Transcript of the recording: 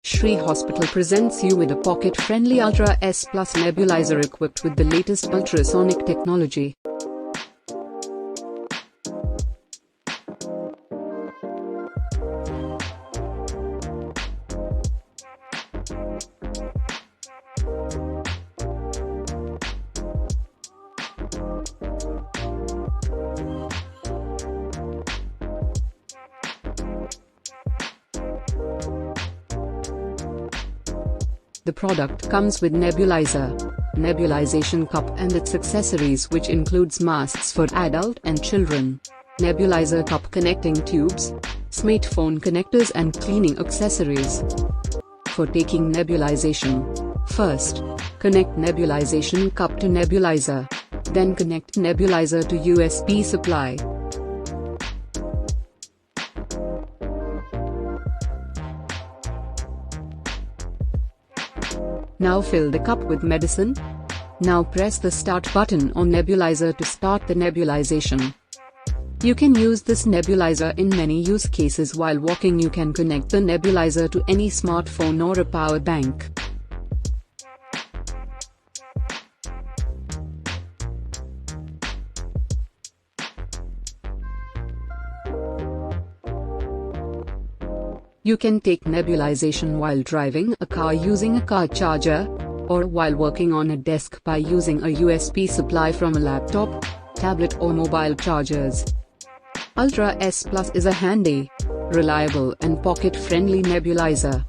Shree Hospital presents you with a pocket-friendly Ultra S Plus nebulizer equipped with the latest ultrasonic technology. The product comes with nebulizer, nebulization cup and its accessories, which includes masks for adult and children, nebulizer cup connecting tubes, smartphone connectors and cleaning accessories. For taking nebulization, first, connect nebulization cup to nebulizer. Then connect nebulizer to USB supply. Now fill the cup with medicine. Now press the start button on nebulizer to start the nebulization. You can use this nebulizer in many use cases. While walking, you can connect the nebulizer to any smartphone or a power bank. You can take nebulization while driving a car using a car charger, or while working on a desk by using a USB supply from a laptop, tablet or mobile chargers. Ultra S Plus is a handy, reliable and pocket-friendly nebulizer.